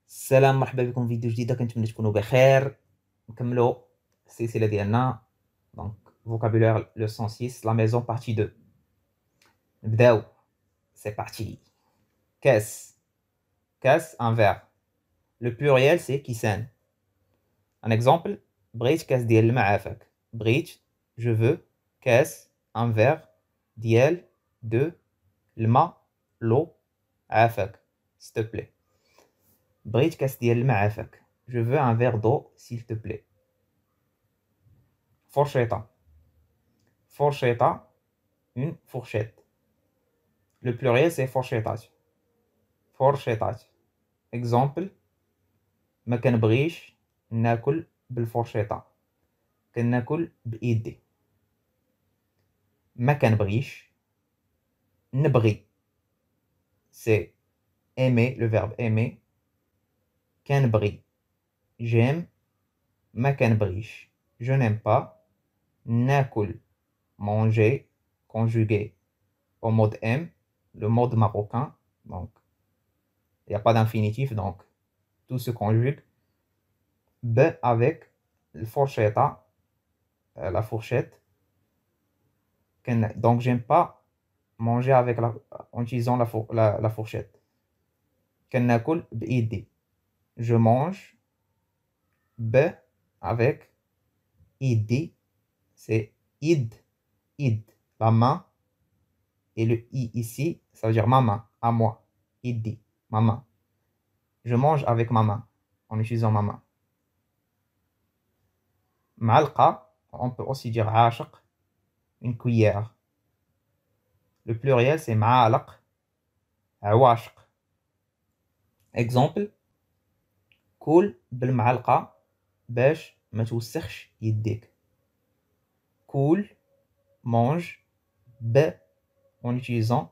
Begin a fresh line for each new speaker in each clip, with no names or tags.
السلام، مرحبا بكم في فيديو جديدة. كنتمنى تكونوا بخير. نكملوا السلسلة ديالنا دونك vocabulaire leçon 6 la maison partie 2. نبداو. C'est parti. كاس. كاس un verre. Le pluriel c'est كيسان. Un exemple: بغيت كاس ديال الماء عافاك. بغيت je veux كاس un verre ديال de الماء l'eau عافاك s'il te plaît. بغيت كاس ديال الماء عافاك. Je veux un verre d'eau s'il te plaît. Fourchetta. Fourchetta, une fourchette. Le pluriel c'est fourchettat. Fourchettat. Exemple: ما كنبغيش ناكل بالفورشيطة. كناكل بإيدي. ما كنبغيش. نبغي c'est aimer, le verbe aimer. كنبغي j'aime. ما كنبغيش je n'aime pas. ناكل manger conjugué au mode M, le mode marocain, donc il n'y a pas d'infinitif, donc tout se conjugue. B avec le fourchetta, la fourchette. Donc j'aime pas manger avec en utilisant la fourchette. كناكل بإيدي. Je mange. B avec إيدي, c'est id, id, la main. Et le i ici, ça veut dire ma main, à moi. Idi, ma main. Je mange avec ma main, en utilisant ma main. Malqa, on peut aussi dire ashaq, une cuillère. Le pluriel c'est ma'alaq, awashq. Exemple: كول بالمعلقة باش ما توسخش يديك. كول, mange, ب en utilisant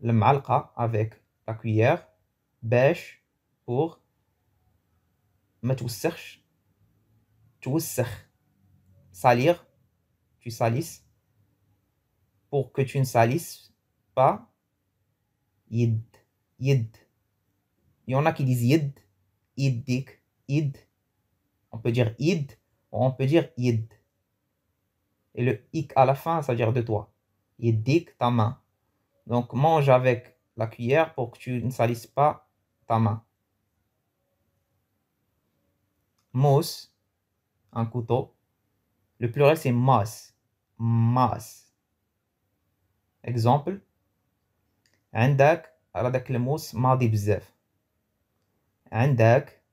le معلقة avec la cuillère, باش pour ما توسخش, توسخ, salir, tu salisses, pour que tu ne salisses pas, yid, yid. Il y en a qui disent yid, iddik, id. On peut dire id ou on peut dire yid. Et le ik à la fin, ça veut dire de toi. Yiddik, ta main. Donc mange avec la cuillère pour que tu ne salisses pas ta main. Mousse, un couteau. Le pluriel c'est mas. Mas. Exemple: عندك هذاك الموس ماضي بزاف. عندك,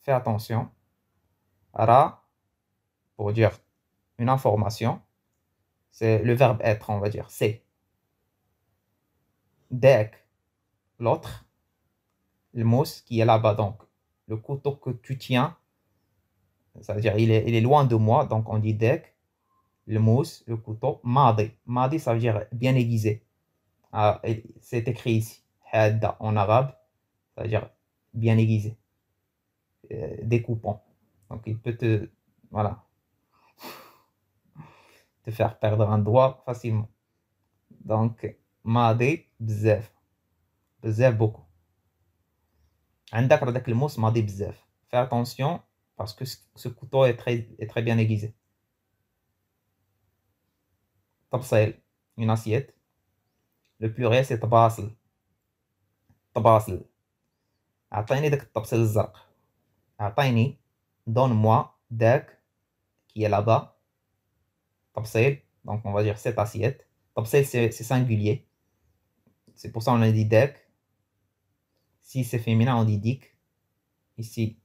fais attention. Ra, pour dire une information, c'est le verbe être, on va dire, c'est. Dek, l'autre. Le mousse qui est là-bas, donc le couteau que tu tiens, ça veut dire il est loin de moi, donc on dit dek. Le mousse, le couteau. Madi. Madi, ça veut dire bien aiguisé. Ah, c'est écrit ici. Hadda en arabe, ça veut dire bien aiguisé. Découpant. Donc il peut te, voilà, te faire perdre un doigt facilement. Donc madi bzaf. Bzaf beaucoup. عندك هذاك الموس ماضي بزاف. Fais attention parce que ce couteau est très bien aiguisé. طبسيل, une assiette. Le pluriel c'est طباسل. طباسل. أعطيني داك الطبسيل الزرق. أعطيني, donne-moi, داك qui est là-bas. طبسيل, donc on va dire cette assiette. طبسيل c'est singulier. C'est pour ça on a dit داك. Si c'est féminin on dit dik. Ici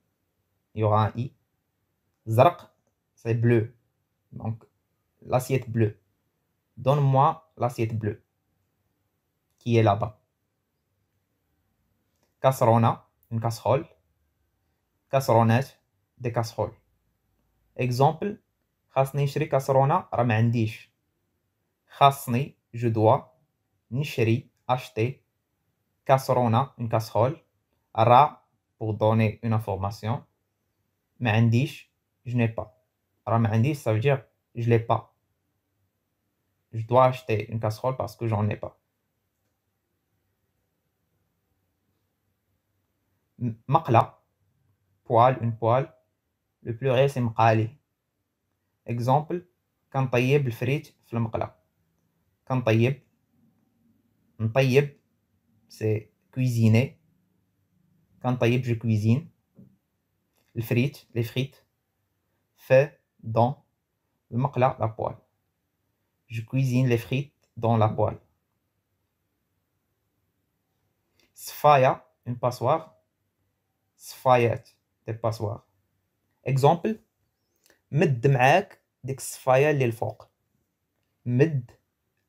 il y aura un i. Zarq, c'est bleu. Donc l'assiette bleue. Donne-moi l'assiette bleue qui est là-bas. Casserona, une casserole. Casseronettes, des casseroles. Exemple: خاصني نشري كاسرونة راه ما عنديش. خاصني, je dois. نشري, acheter. Casserona, une casserole. Ra, pour donner une information. ما عنديش, je n'ai pas. راه ما عنديش, ça veut dire je l'ai pas. Je dois acheter une casserole parce que j'en ai pas. مقلة, poêle, une poêle. Le pluriel c'est مقالي. Exemple, كنطيب الفريت في المقلة. كنطيب. نطيب c'est cuisiner. كنطيب je cuisine. الفريت, les frites. Fait dans المقلة, la poêle. Je cuisine les frites dans la poêle. صفاية, une passoire. صفايات, des passoires. Exemple, مد معاك ديك الصفاية اللي الفوق. مد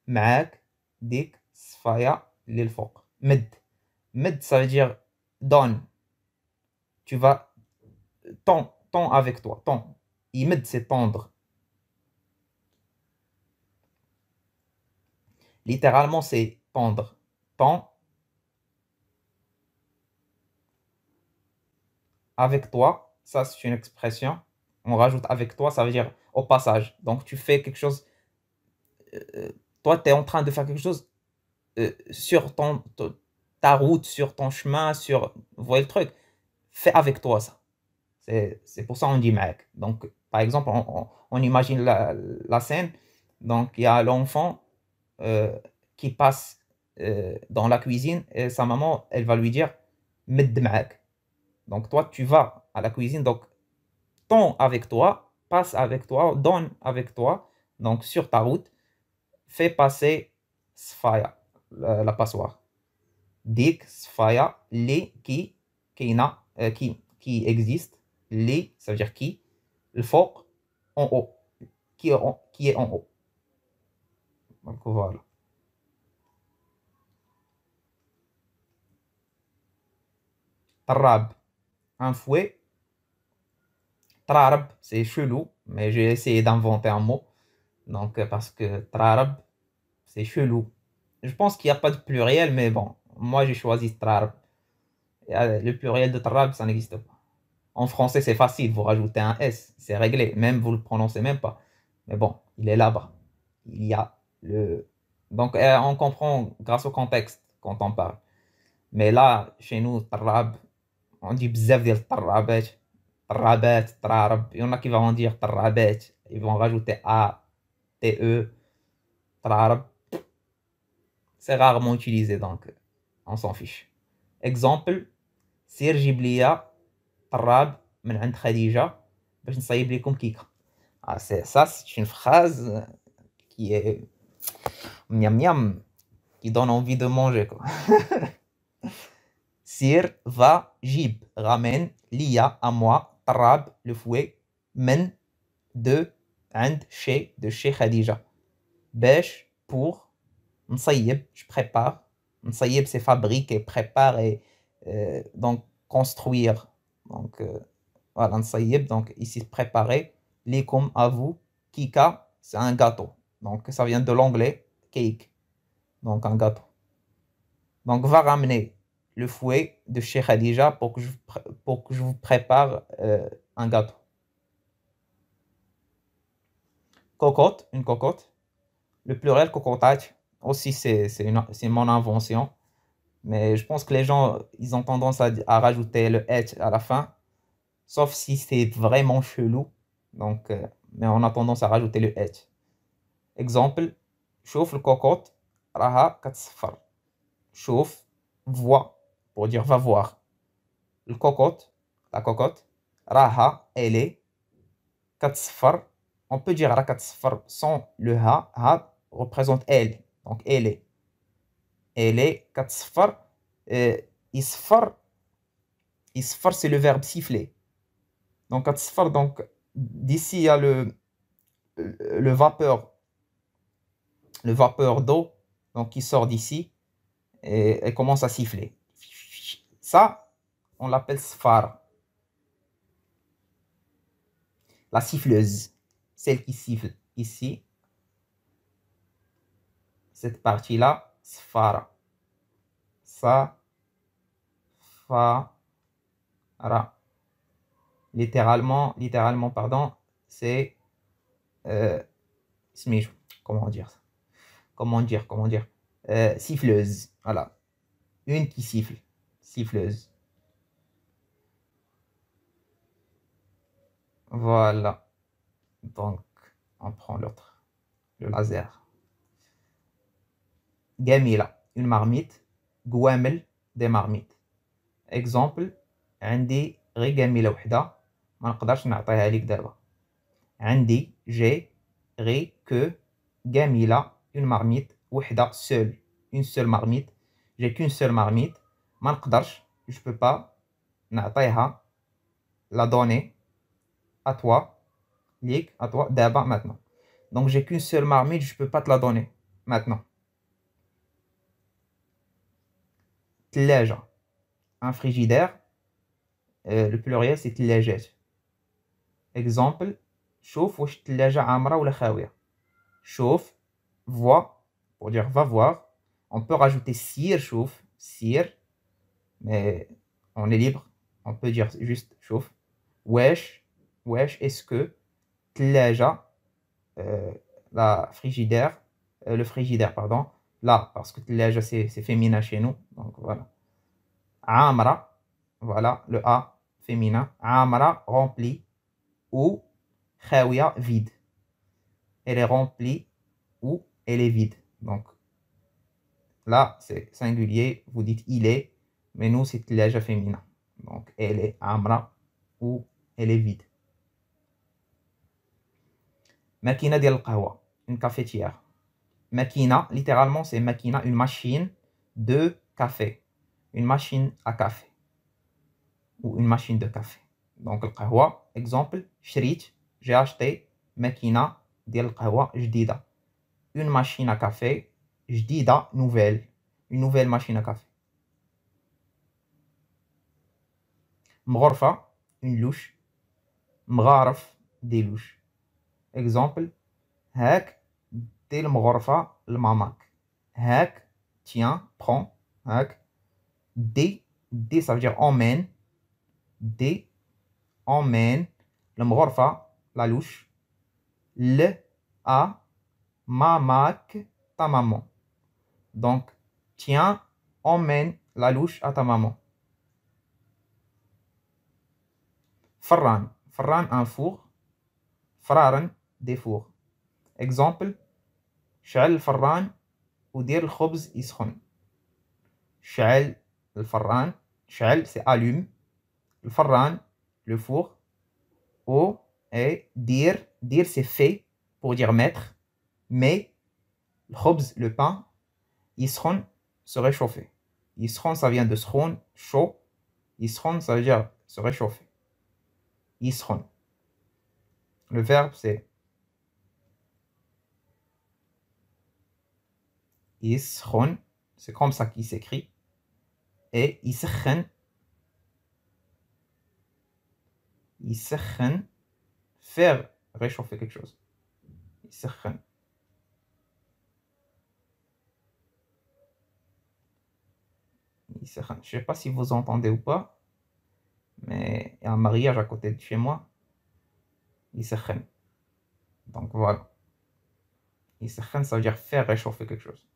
معاك ديك الصفاية اللي الفوق. مد. Mid, ça veut dire donne. Tu vas tends avec toi. Tends. Imid, c'est tendre. Littéralement, c'est tendre. Tends avec toi. Ça, c'est une expression. On rajoute avec toi, ça veut dire au passage. Donc, tu fais quelque chose. Toi, tu es en train de faire quelque chose sur ta route, sur ton chemin, sur. Vous voyez le truc? Fais avec toi ça. C'est pour ça qu'on dit mec. Donc, par exemple, on imagine la scène. Donc, il y a l'enfant qui passe dans la cuisine et sa maman, elle va lui dire medd ma'ak. Donc, toi, tu vas à la cuisine. Donc, tends avec toi, passe avec toi, donne avec toi. Donc, sur ta route, fais passer sfaya, la passoire. Dik sfaya, les qui existe. Les, ça veut dire qui. Le fort, en haut. Qui est en haut. Donc voilà. Tarab, un fouet. Trarab, c'est chelou, mais j'ai essayé d'inventer un mot. Donc, parce que trarab, c'est chelou. Je pense qu'il n'y a pas de pluriel, mais bon, moi j'ai choisi trarab. Le pluriel de trarab, ça n'existe pas. En français, c'est facile, vous rajoutez un S, c'est réglé, même vous le prononcez même pas. Mais bon, il est là-bas. Il y a le. Donc, on comprend grâce au contexte quand on parle. Mais là, chez nous, tarab, on dit bzaf ديال الطرابات, طرابات, trarab. Il y en a qui vont dire tarabat, ils vont rajouter A, T, E, trarab. C'est rarement utilisé, donc on s'en fiche. Exemple, سير جيب ليا طراب من عند خديجة باش نصايب لكم كيكة. Ça, c'est une phrase qui est miam miam, qui donne envie de manger, quoi. Sir, va, jib, ramène, lia, à moi, tarab, le fouet, men, de, and, chez, de chez Khadija. Besh, pour, nsayib, je prépare. Nsayib, c'est fabriquer, préparer, donc construire. Donc, voilà, nsayib, donc ici, préparer. Likum, à vous. Kika, c'est un gâteau. Donc, ça vient de l'anglais, cake. Donc, un gâteau. Donc, va ramener le fouet de chez Khadija pour que je vous prépare un gâteau. Cocotte, une cocotte. Le pluriel cocotage, aussi, c'est mon invention. Mais je pense que les gens, ils ont tendance à rajouter le h à la fin. Sauf si c'est vraiment chelou. Donc, mais on a tendance à rajouter le h. Exemple, chauffe le cocotte, raha katsfar. Chauffe, vois, pour dire va voir. Le cocotte, la cocotte, raha, elle est, katsfar, on peut dire katsfar sans le ha, ha représente elle, donc elle est. Elle est, katsfar, isfar, isfar c'est le verbe siffler. Donc katsfar, donc d'ici il y a le vapeur d'eau, donc qui sort d'ici et commence à siffler. Ça, on l'appelle sfar. La siffleuse, celle qui siffle ici, cette partie-là, sfara. Sa, fa, ra. Littéralement, pardon, c'est comment dire ça? Comment dire? Siffleuse, voilà. Une qui siffle, siffleuse. Voilà. Donc, on prend l'autre, le laser. Gamila, une marmite. Gouamel, des marmites. Exemple, عندي غير جميلة وحدة ما نقدرش نعطيها ليك دابا. عندي j'ai غير que جميلة une marmite وحدة seule une seule marmite. J'ai qu'une seule marmite ما نقدرش je peux pas نعطيها la donner à toi ليك à toi d'abord maintenant. Donc j'ai qu'une seule marmite, je peux pas te la donner maintenant. تلاجة, un frigidaire, le pluriel c'est تلاجات. Exemple, شوف واش التلاجة عامرة ولا خاوية. شوف, vois, pour dire va voir. On peut rajouter sir, شوف, sir, mais on est libre. On peut dire juste شوف. Wesh, est-ce que تلاجة, la frigidaire, le frigidaire, pardon, là, parce que tlaja c'est féminin chez nous, donc voilà. Amra, voilà, le A féminin. Amra, rempli, ou khawiya, vide. Elle est remplie ou elle est vide. Donc là, c'est singulier, vous dites il est, mais nous c'est tlaja féminin. Donc elle est amra ou elle est vide. Makina ديال القهوة, une cafetière. Makina, littéralement, c'est makina, une machine de café. Une machine à café. Ou une machine de café. Donc, le qahwa, exemple, shrit, j'ai acheté makina ديال القهوة جديدة. Une machine à café جديدة, nouvelle. Une nouvelle machine à café. مغرفة, une louche. مغارف, des louches. Exemple, هاك دير المغرفة لماماك. هاك, tiens, prends, هاك. D, ça veut dire emmène. D, emmène. المغرفة, la louche. Le, à, mamak, ta maman. Donc, tiens, emmène la louche à ta maman. Farran, un four. Farran, des fours. Exemple, شعل الفران ودير الخبز يسخن. شعل الفران, شعل c'est allume. Le farran, le four. O et dire c'est fait pour dire mettre. Mais le khobz, le pain, yiskhon, se réchauffer. Yiskhon, ça vient de skhon, chaud. Yiskhon, ça veut dire se réchauffer. Yiskhon. Le verbe c'est yiskhon, c'est comme ça qu'il s'écrit. Et yiskhon, faire réchauffer quelque chose. Yiskhon. Je ne sais pas si vous entendez ou pas, mais il y a un mariage à côté de chez moi. Yiskhon. Donc voilà. Yiskhon, ça veut dire faire réchauffer quelque chose.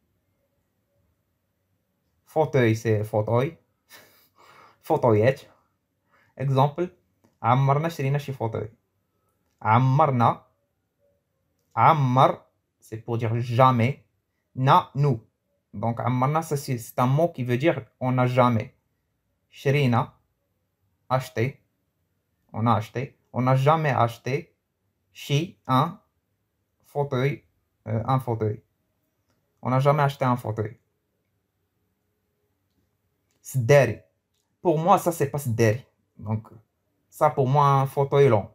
Fauteuil, c'est fauteuil. Fauteuillette. Exemple, عمرنا شرينا شي fauteuil. عمرنا. Ammar, c'est pour dire jamais. Na, nous. Donc, عمرنا, c'est un mot qui veut dire on n'a jamais. Shrina, acheté. On a acheté. On n'a jamais acheté. Shi, un fauteuil. Un fauteuil. On n'a jamais acheté un fauteuil. Sdari. Pour moi, ça, c'est pas sdari. Donc, ça, pour moi, un fauteuil long.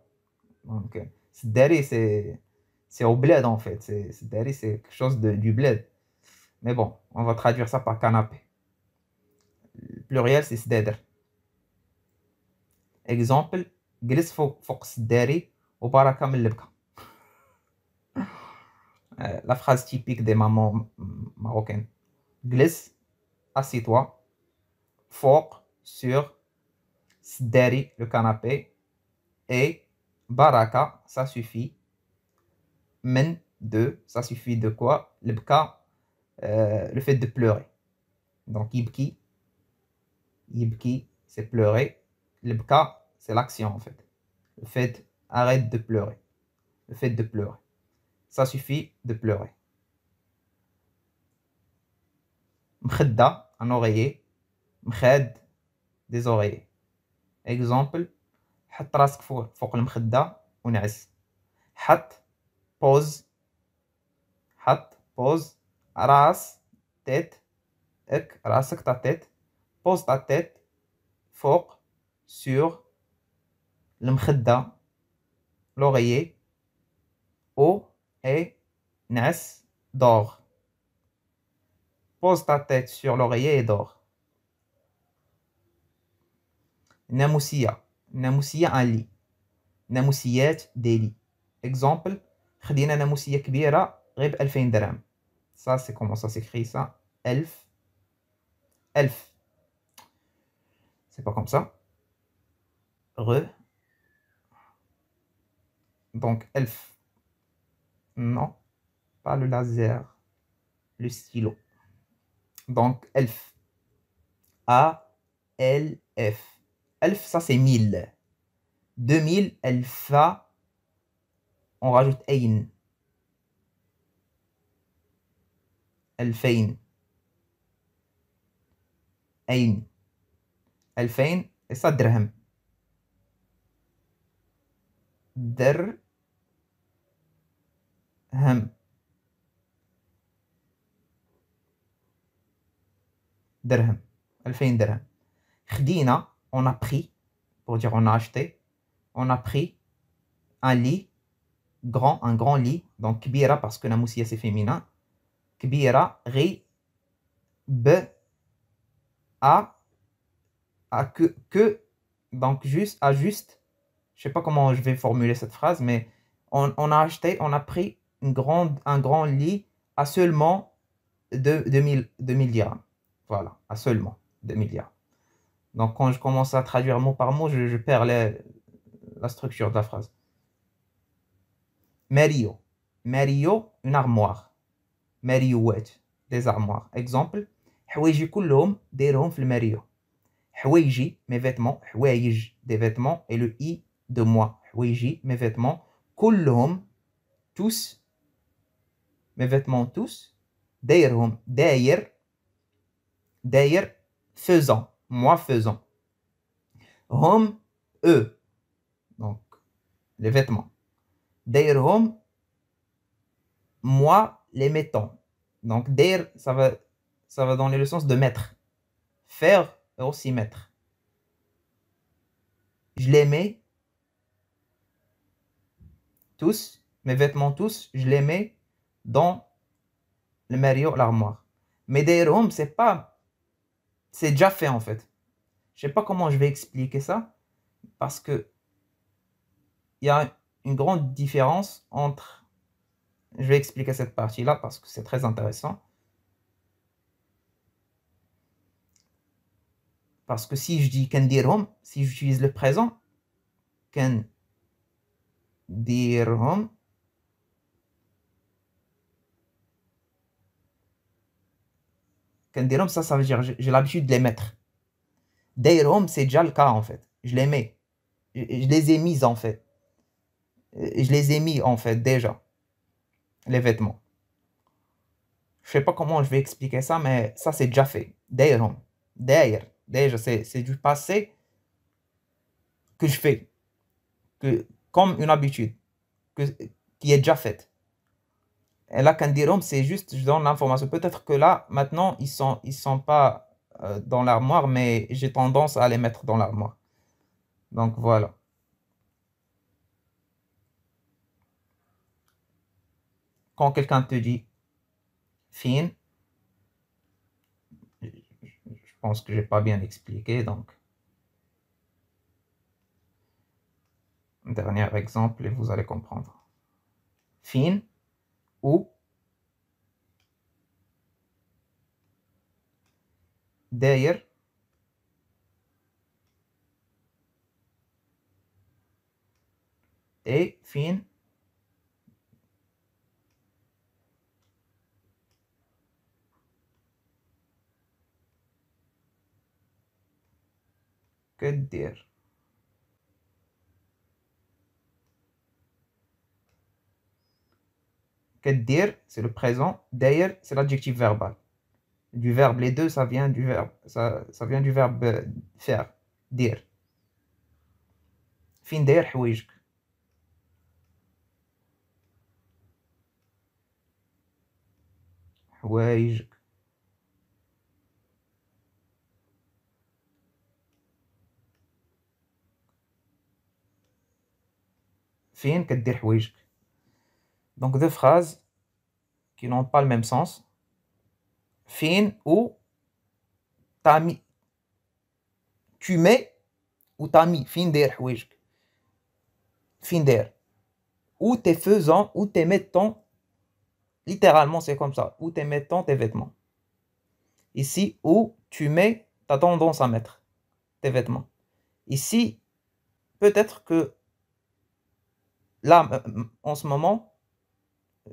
Donc, sdari, c'est au bled, en fait. Sdari, c'est quelque chose du bled. Mais bon, on va traduire ça par canapé. Le pluriel, c'est sdadr. Exemple, جلس فوق السداري وبركة من البكا. La phrase typique des mamans marocaines. Glisse, assis-toi. Fort, sur. Sdari, le canapé. Et baraka, ça suffit. Men, de, ça suffit de quoi? Le bka, le fait de pleurer. Donc, yibki, c'est pleurer. Le bka, c'est l'action en fait. Le fait arrête de pleurer. Le fait de pleurer. Ça suffit de pleurer. مخدة, un oreiller. مخاد, des oreillers. Exemple, حط راسك فوق المخدة ونعس. حط, pose. حط, pose. راس, tête. اك, راسك, ta tête. Pose ta tête فوق, sur المخدة, l'oreiller. Au et نعس, dors. Pose ta tête sur l'oreiller et dors. ناموسية. ناموسية un lit. ناموسيات des lits. Exemple, خدينا ناموسية كبيرة غير ب2000 درهم. Ça, c'est comment ça s'écrit ça? Elf. Elf. C'est pas comme ça. Donc, elf. Non, pas le laser. Le stylo. Donc, elf. A-L-F. Elf, ça c'est 1000. 2000, elfa. On rajoute ein. Elfain. Ein. Elfain. Et ça, dirham. Dirham. Dirham. Elfain dirham. Khdina, on a pris. Pour dire on a acheté. On a pris un lit grand, un grand lit. Donc, kbira parce que la moussia c'est féminin. Kbira, ri, b, a que, donc juste, à juste, je sais pas comment je vais formuler cette phrase, mais on a acheté, on a pris un grand lit à seulement 2000 dirhams. Voilà, à seulement 2000 dirhams. Donc quand je commence à traduire mot par mot, je perds la structure de la phrase. Mario. Mario, une armoire. Mariouet, des armoires. Exemple, حوايجي كلهم دايرهم في الماريو. حوايجي, mes vêtements. حوايج, des vêtements. Et le i de moi. حوايجي, mes vêtements. كلهم, tous. Mes vêtements tous. دايرهم, داير. داير, faisant. Moi faisant. هم, eux. Donc, les vêtements. دايرهم, moi les mettons. Donc, dair, ça va donner le sens de mettre. Faire et aussi mettre. Je les mets tous, mes vêtements tous, je les mets dans le mario, l'armoire. Mais dairhom, c'est pas, c'est déjà fait en fait. Je sais pas comment je vais expliquer ça parce que il y a une grande différence entre. Je vais expliquer cette partie-là parce que c'est très intéressant. Parce que si je dis kandirhom, si j'utilise le présent, kandirhom, kandirhom, ça veut dire j'ai l'habitude de les mettre. Dairhom, c'est déjà le cas en fait. Je les mets. Je les ai mises en fait. Je les ai mis en fait déjà. Les vêtements. Je sais pas comment je vais expliquer ça, mais ça c'est déjà fait. Dairhom. Dair. Déjà, c'est du passé que je fais. Comme une habitude. Qui est déjà faite. Et là, kandirhom, c'est juste, je donne l'information. Peut-être que là, maintenant, ils sont pas dans l'armoire, mais j'ai tendance à les mettre dans l'armoire. Donc voilà. Quand quelqu'un te dit fin, je pense que j'ai pas bien expliqué, donc un dernier exemple et vous allez comprendre. Fin ou d'ailleurs et fin que dire. كدير c'est le présent, داير c'est l'adjectif verbal. Du verbe, les deux ça vient du verbe, ça vient du verbe faire, dire. فين داير حوايجك؟ حوايجك. فين كدير حوايجك. Donc deux phrases qui n'ont pas le même sens. Fin ou t'as mis. Tu mets ou t'as mis. Fin der حوايجك. Fin der. Ou t'es faisant ou t'es mettant. Littéralement c'est comme ça. Ou t'es mettant tes vêtements. Ici où tu mets, t'as tendance à mettre tes vêtements. Ici, peut-être que là, en ce moment,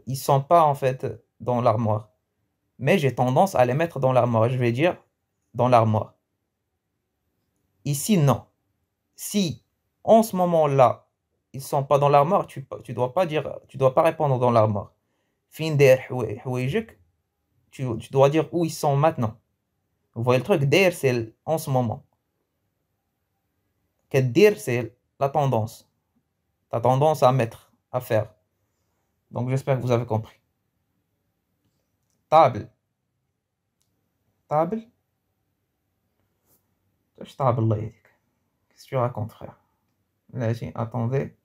ils sont pas en fait dans l'armoire. Mais j'ai tendance à les mettre dans l'armoire. Je vais dire dans l'armoire. Ici, non. Si en ce moment-là, ils sont pas dans l'armoire, tu dois pas dire, tu dois pas répondre dans l'armoire. Fin der حوايجك, tu dois dire où ils sont maintenant. Vous voyez le truc, der c'est en ce moment. Kedir c'est la tendance. Ta tendance à mettre, à faire. Donc j'espère que vous avez compris. Table. Table. Table الله يهديك. Qu'est-ce que tu racontes, frère? Là, attendez.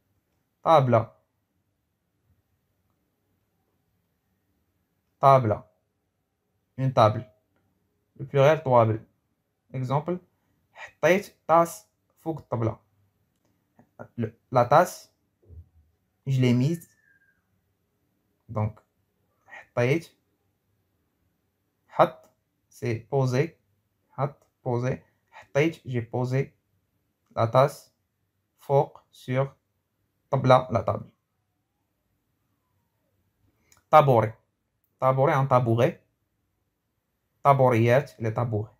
Table. Table. Une table. Le pluriel طوابل. Exemple. حطيت tasse فوق الطبلة. La tasse, je l'ai mise. Donc, حطيت. حط, c'est poser. حط, poser. حطيت, j'ai posé la tasse فوق sur طبلة, la table. Tabouret. Tabouret, un tabouret. Tabouriyat, les tabourets.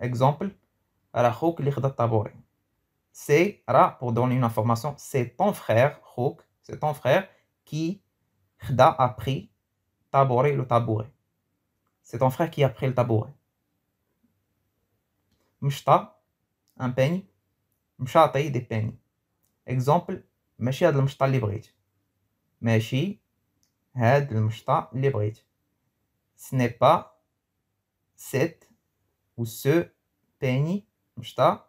Exemple, Rachouk li khda tabouret. C'est, pour donner une information, c'est ton frère, Chouk, c'est ton frère qui a pris tabouret, le tabouret. C'est ton frère qui a pris le tabouret. Mshta, un peigne. Mshati, des peignes. Exemple, ماشي هاد المشطة اللي بغيت. ماشي هاد المشطة اللي بغيت. Ce n'est pas cette ou ce peigne, مشطة,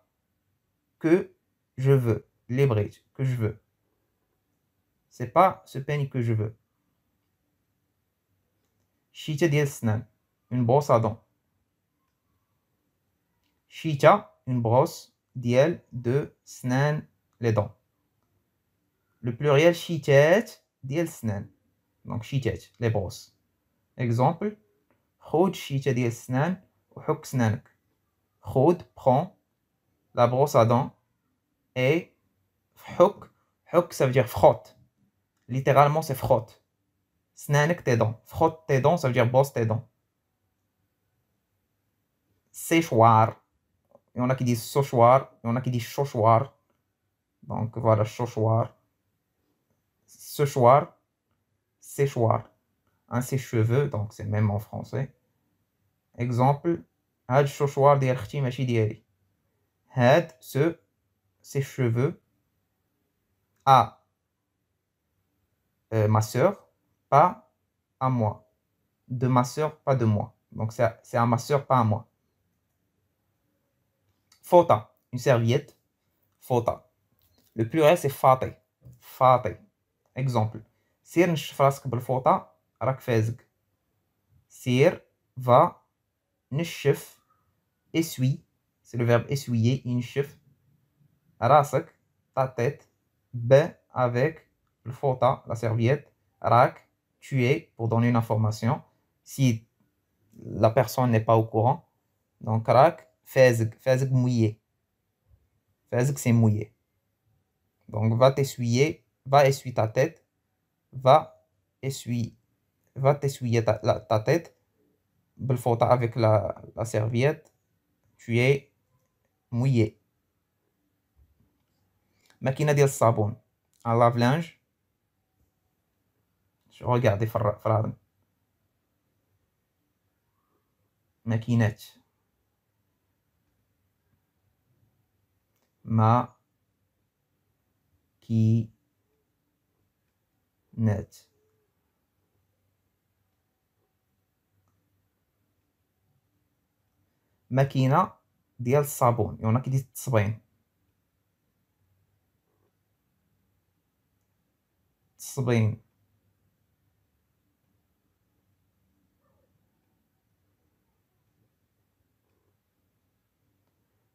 que je veux. Les bridge, que je veux. C'est pas ce peigne que je veux. Shita ديال السنان, une brosse à dents. Shita, une brosse ديال de سنان, les dents. Le pluriel shitat ديال السنان. Donc shitat, les brosses. Exemple, خود شيتا ديال السنان وحك سنانك. خود, prends la brosse à dents et حك, ça veut dire frotte. Littéralement c'est frotte. سنانك, tes dents. Frotte tes dents, ça veut dire brosse tes dents. Séchoir. Il y en a qui disent séchoir, il y en a qui disent chochoir. Donc voilà, chochoir. Séchoir, séchoir. Un sèche-cheveux, donc c'est même en français. Exemple, هاد الشوشوار ديال اختي ماشي ديالي. هاد, ce sèche-cheveux à ma sœur, pas à moi. De ma sœur, pas de moi. Donc c'est à ma sœur, pas à moi. Fota, une serviette. Fota. Le pluriel c'est fati. Fati. Exemple. سير نشف راسك بالفوطة راك فازق. سير, va, نشف, essuie, c'est le verbe essuyer, ينشف. راسك, ta tête. B, avec le fota, la serviette. Rak, tu es, pour donner une information. Si la personne n'est pas au courant. Donc rak, fazg, fazg mouillé. Fazg c'est mouillé. Donc va t'essuyer, va essuyer ta tête. Va t'essuyer ta tête. Belfota avec la serviette. Tu es mouillé. Makina ديال الصابون, un lave-linge. regardez في الهضم. ماكينات. ماكينات. ماكينة ديال الصابون، يعني كيدير التصبين. تصبين.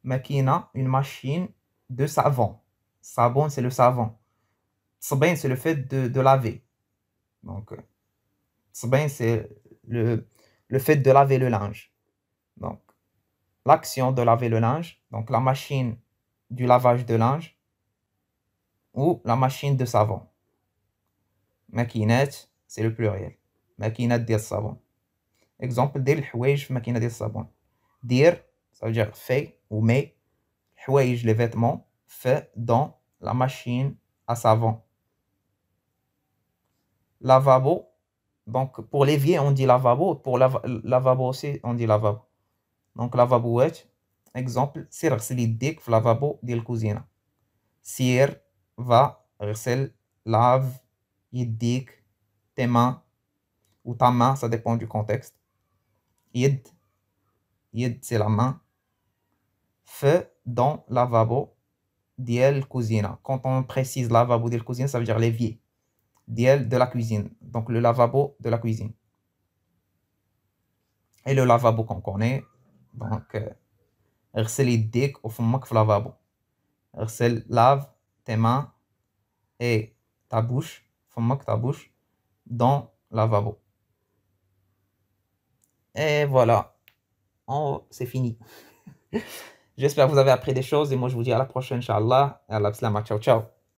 Makina, une machine de savon. Savon, c'est le savon. Tsbain, c'est le fait de laver. Donc, tsbain, c'est le fait de laver le linge. Donc, l'action de laver le linge. Donc, la machine du lavage de linge ou la machine de savon. Makinat, c'est le pluriel. Makinat ديال الصابون. Exemple, دير الحوايج في ماكينة ديال الصابون. دير, ça veut dire fait ou met. حوايج, les vêtements, fait dans la machine à savon. Lavabo, donc pour l'évier on dit lavabo, pour lavabo aussi on dit lavabo. Donc lavabouet, exemple, سير غسل يديك في lavabo ديال الكوزينة. سير, va, غسل, lave, يديك, tes mains, ou ta main, ça dépend du contexte. Yed, c'est la main. Fait dans lavabo ديال الكوزينة. Quand on précise lavabo ديال الكوزينة, ça veut dire l'évier de la cuisine, donc le lavabo de la cuisine. Et le lavabo qu'on connaît, donc غسل يديك وفمك في lavabo. غسل, lave tes mains et ta bouche, فمك, ta bouche, dans lavabo. Et voilà, c'est fini. J'espère que vous avez appris des choses et moi je vous dis à la prochaine, Inch'Allah. Allah, ciao ciao.